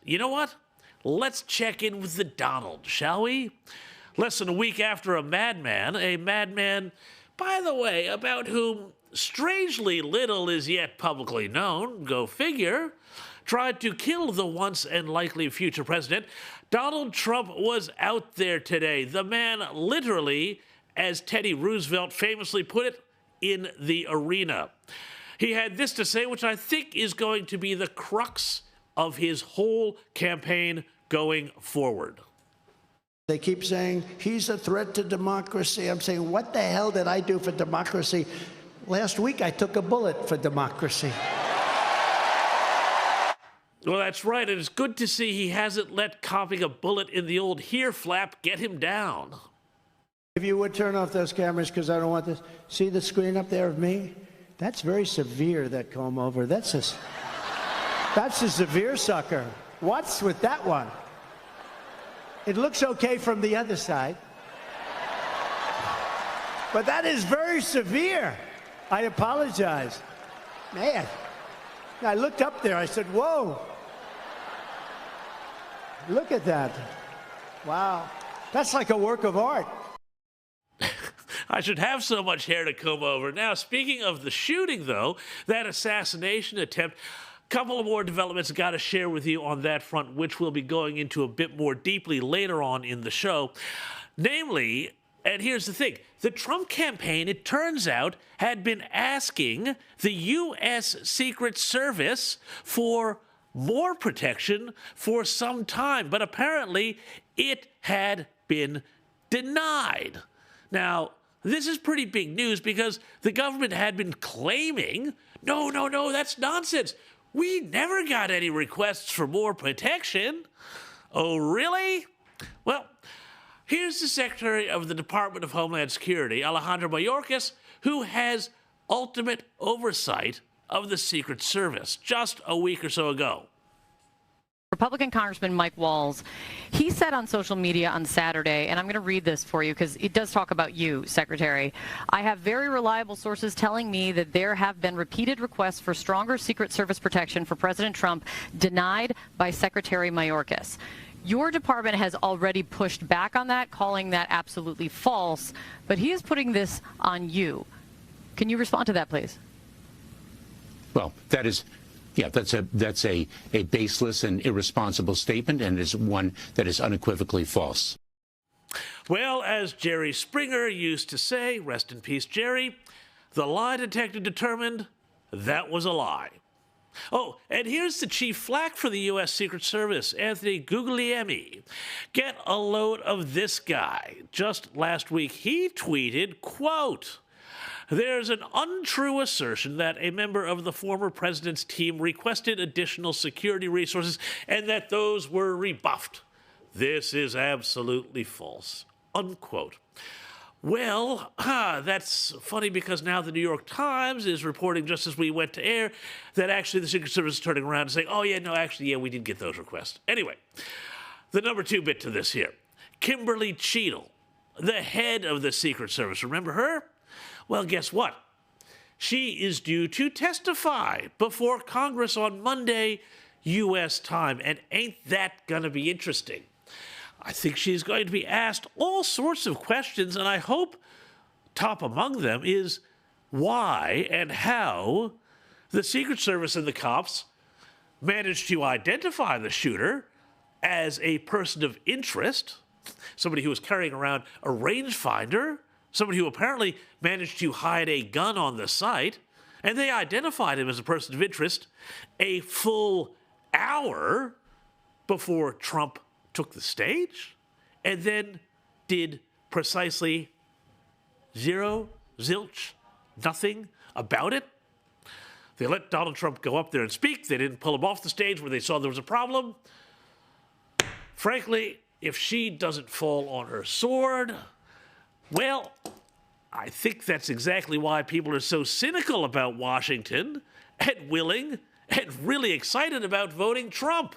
you know what? Let's check in with the Donald, shall we? Less than a week after a madman, by the way, about whom strangely little is yet publicly known, go figure, tried to kill the once and likely future president, Donald Trump was out there today. The man literally, as Teddy Roosevelt famously put it, in the arena. He had this to say, which I think is going to be the crux of his whole campaign going forward. They keep saying he's a threat to democracy. I'm saying, what the hell did I do for democracy? Last week, I took a bullet for democracy. Well, that's right, and it's good to see he hasn't let copying a bullet in the old here flap get him down. If you would turn off those cameras, because I don't want this. See the screen up there of me? That's very severe, that comb over. That's a severe sucker. What's with that one? It looks okay from the other side. But that is very severe. I apologize. Man, I looked up there. I said, whoa. Look at that. Wow. That's like a work of art. I should have so much hair to comb over. Now, speaking of the shooting, though, that assassination attempt, a couple of more developments I've got to share with you on that front, which we'll be going into a bit more deeply later on in the show. Namely, and here's the thing, the Trump campaign, it turns out, had been asking the U.S. Secret Service for more protection for some time, but apparently it had been denied. Now, this is pretty big news because the government had been claiming, no, that's nonsense. We never got any requests for more protection. Oh, really? Well, here's the Secretary of the Department of Homeland Security, Alejandro Mayorkas, who has ultimate oversight of the Secret Service just a week or so ago. Republican Congressman Mike Walz, he said on social media on Saturday, and I'm going to read this for you because it does talk about you, Secretary. I have very reliable sources telling me that there have been repeated requests for stronger Secret Service protection for President Trump denied by Secretary Mayorkas. Your department has already pushed back on that, calling that absolutely false, but he is putting this on you. Can you respond to that, please? Well, that's a baseless and irresponsible statement, and is one that is unequivocally false. Well, as Jerry Springer used to say, rest in peace, Jerry, the lie detector determined that was a lie. Oh, and here's the chief flack for the U.S. Secret Service, Anthony Guglielmi. Get a load of this guy. Just last week, he tweeted, quote, "There's an untrue assertion that a member of the former president's team requested additional security resources and that those were rebuffed. This is absolutely false." Unquote. Well, that's funny because now the New York Times is reporting, just as we went to air, that actually the Secret Service is turning around and saying, oh, yeah, no, actually, yeah, we did get those requests. Anyway, the number two bit to this here. Kimberly Cheadle, the head of the Secret Service. Remember her? Well, guess what? She is due to testify before Congress on Monday, U.S. time. And ain't that going to be interesting? I think she's going to be asked all sorts of questions, and I hope top among them is why and how the Secret Service and the cops managed to identify the shooter as a person of interest, somebody who was carrying around a rangefinder, somebody who apparently managed to hide a gun on the site, and they identified him as a person of interest a full hour before Trump took the stage, and then did precisely zero, zilch, nothing about it. They let Donald Trump go up there and speak. They didn't pull him off the stage where they saw there was a problem. Frankly, if she doesn't fall on her sword, well, I think that's exactly why people are so cynical about Washington and willing and really excited about voting Trump.